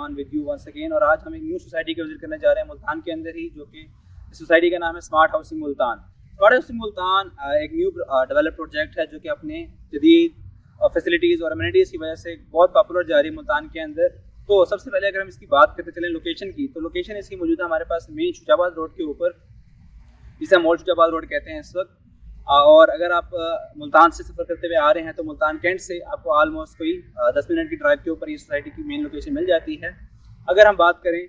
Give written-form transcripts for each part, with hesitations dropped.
Rahman with you once again. और आज हम एक न्यू सोसाइटी का विजिट करने जा रहे हैं मुल्तान के अंदर ही, जो कि सोसाइटी का नाम है smart housing Multan. Smart housing Multan एक न्यू डेवलप प्रोजेक्ट है जो कि अपने जदीद फैसिलिटीज़ और अमेनिटीज़ की वजह से बहुत पॉपुलर जा रही है मुल्तान के अंदर। तो सबसे पहले अगर हम इसकी बात करते चलें लोकेशन की, तो लोकेशन इसकी मौजूद है हमारे पास मेन शुजाबाद रोड के ऊपर, जिसे हम ओल्ड शुजाबाद रोड कहते हैं इस वक्त। और अगर आप मुल्तान से सफ़र करते हुए आ रहे हैं तो मुल्तान कैंट से आपको आलमोस्ट कोई 10 मिनट की ड्राइव के ऊपर ये सोसाइटी की मेन लोकेशन मिल जाती है। अगर हम बात करें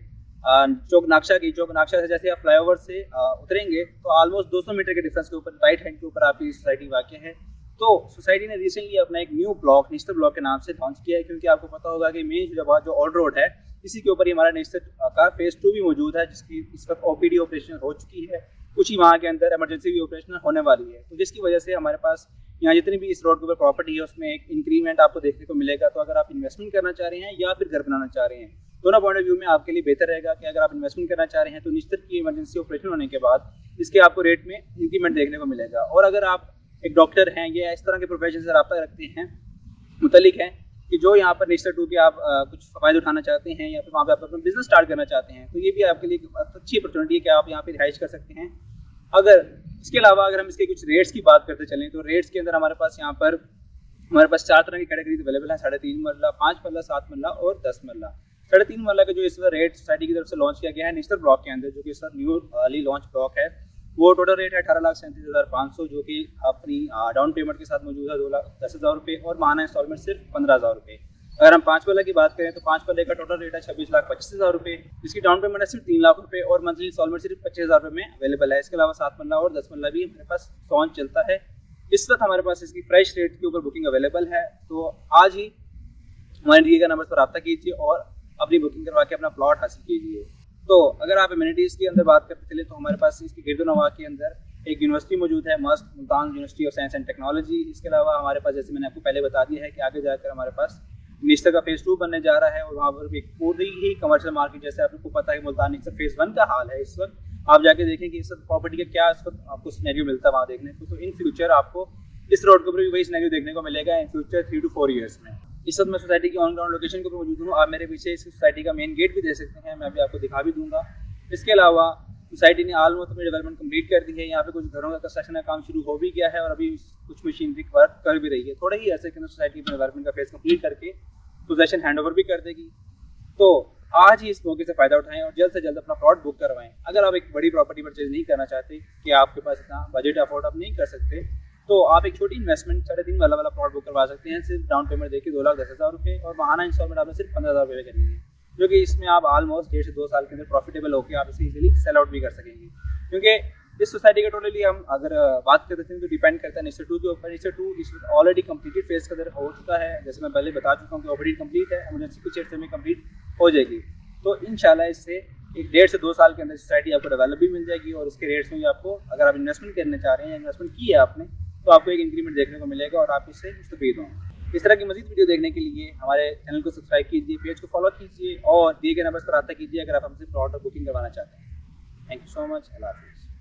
चौक नाक्शा की, चौक नाक्शा से जैसे आप फ्लाईओवर से उतरेंगे तो आलमोस्ट 200 मीटर के डिफरेंस के ऊपर राइट हैंड के ऊपर आपकी सोसाइटी वाक़ है। तो सोसाइटी ने रिसेंटली अपना एक न्यू ब्लॉक नेशनल ब्लॉक के नाम से लॉन्च किया है, क्योंकि आपको पता होगा कि मेन शुजाबाद जो ओल्ड रोड है इसी के ऊपर ही हमारा नेशनल का फेज़ 2 भी मौजूद है, जिसकी इस वक्त OPD ऑपरेशन हो चुकी है। कुछ ही वहाँ के अंदर इमरजेंसी भी ऑपरेशन होने वाली है, तो जिसकी वजह से हमारे पास यहाँ जितनी भी इस रोड के ऊपर प्रॉपर्टी है उसमें एक इंक्रीमेंट आपको देखने को मिलेगा। तो अगर आप इन्वेस्टमेंट करना चाह रहे हैं या फिर घर बनाना चाह रहे हैं, दोनों पॉइंट ऑफ व्यू में आपके लिए बेहतर रहेगा कि अगर आप इन्वेस्टमेंट करना चाह रहे हैं तो निश्चित की इमरजेंसी ऑपरेशन होने के बाद इसके आपको रेट में इंक्रीमेंट देखने को मिलेगा। और अगर आप एक डॉक्टर हैं या इस तरह के प्रोफेशन से रब्ता रखते हैं, मुतलिक हैं कि जो यहाँ पर नेचर 2 के आप कुछ फ़ायदा उठाना चाहते हैं या फिर वहाँ पे आप अपना बिजनेस स्टार्ट करना चाहते हैं, तो ये भी आपके लिए अच्छी अपॉर्चुनिटी है कि आप यहाँ पे रिहाइश कर सकते हैं। अगर इसके अलावा अगर हम इसके कुछ रेट्स की बात करते चलें तो रेट्स के अंदर हमारे पास यहाँ पर हमारे पास 4 तरह की कैटेगरीज अवेलेबल है, 3.5 मरला, 5 मरला, 7 मरला और 10 मरला। 3.5 मरला का जो इस बार रेट सोसाइटी की तरफ से लॉन्च किया गया है नेशनल ब्लॉक के अंदर, जो कि इस बार न्यू लॉन्च ब्लॉक है, वो टोटल रेट है 18,37,500, जो कि अपनी डाउन पेमेंट के साथ मौजूद है 2,10,000 रुपये और माहाना इंस्टॉलमेंट सिर्फ 15,000 रुपये। अगर हम 5 मरला की बात करें तो 5 मरले का टोटल रेट है 26,25,000 रुपये, जिसकी डाउन पेमेंट है सिर्फ 3 लाख रुपये और मंथली इंस्टॉलमेंट सिर्फ 25,000 रुपये में अवेलेबल है। इसके अलावा 7 मरला और 10 मरला भी हमारे पास लॉन्च चलता है। इस वक्त हमारे पास इसकी फ्रेश रेट के ऊपर बुकिंग अवेलेबल है, तो आज ही हमारे दिए गए नंबर पर रब्ता कीजिए और अपनी बुकिंग करवा के अपना प्लॉट हासिल कीजिए। तो अगर आप एमिनिटीज़ की अंदर बात करते चले तो हमारे पास इसकी गिरदोनवा के अंदर एक यूनिवर्सिटी मौजूद है, मस्त Multan university of science and technology. इसके अलावा हमारे पास, जैसे मैंने आपको पहले बता दिया है, कि आगे जाकर हमारे पास नेशनल का फेज़ 2 बनने जा रहा है और वहाँ पर एक पूरी ही कमर्शियल मार्केट, जैसे आपको पता है मुल्तान का फेज़ 1 का हाल है इस वक्त, आप जाके देखें कि इस वक्त प्रॉपर्टी का क्या इस वक्त आपको सिनेरियो मिलता है वहाँ देखने को। तो इन फ्यूचर आपको इस रोड के ऊपर भी वही सिनेरियो देखने को मिलेगा इन फ्यूचर 3 to 4 ईयर्स में। इस वक्त मैं सोसाइटी की ऑन ग्राउंड लोकेशन के ऊपर मौजूद हूँ, आप मेरे पीछे इस सोसाइटी का मेन गेट भी देख सकते हैं, मैं अभी आपको दिखा भी दूंगा। इसके अलावा सोसाइटी ने ऑलमोस्ट अपनी डेवलपमेंट कंप्लीट कर दी है, यहाँ पे कुछ घरों का कंस्ट्रक्शन का काम शुरू हो भी गया है और अभी कुछ मशीनरी वर्क कर भी रही है। थोड़े ही ऐसे के अंदर सोसाइटी अपने डेवलपमेंट का फेज कंप्लीट करके पोजेशन हैंडओवर भी कर देगी। तो आज ही इस मौके से फ़ायदा उठाएं और जल्द से जल्द अपना प्लॉट बुक करवाएं। अगर आप एक बड़ी प्रॉपर्टी परचेज नहीं करना चाहते कि आपके पास इतना बजट अफोर्ड आप नहीं कर सकते, तो आप एक छोटी इन्वेस्टमेंट 3.5 मरला वाला प्लॉट बुक करवा सकते हैं, सिर्फ डाउन पेमेंट देके 2,10,000 रुपये और माहाना इंस्टॉलमेंट आपने सिर्फ 15,000 रुपये करनी है, जो कि इसमें आप ऑलमोस्ट 1.5 से 2 साल के अंदर प्रॉफिटेबल होकर आप इसे इजीली सेल आउट भी कर सकेंगे। क्योंकि इस सोसाइटी का टोटली हम अगर बात करते हैं तो डिपेंड करता है नेचर 2 के ऊपर। नेचर 2 इस ऑलरेडी कंप्लीटेड फेज के अंदर हो चुका है, जैसे मैं पहले बता चुका हूँ कि OPD कंप्लीट है, इमरजेंसी कुछ देर में कंप्लीट हो जाएगी। तो इंशाल्लाह इससे 1.5 से 2 साल के अंदर सोसाइटी आपको डेवलप भी मिल जाएगी और इसके रेट्स में भी आपको, अगर आप इन्वेस्टमेंट करना चाह रहे हैं या इन्वेस्टमेंट की है आपने, तो आपको एक इंक्रीमेंट देखने को मिलेगा और आप इससे मुस्तफीद होंगे। इस तरह की मज़ीद वीडियो देखने के लिए हमारे चैनल को सब्सक्राइब कीजिए, पेज को फॉलो कीजिए और दिए गए नंबर पर रब्ता कीजिए अगर आप हमसे प्लॉट और बुकिंग करवाना चाहते हैं। Thank you so much. अल्लाह हाफिज़।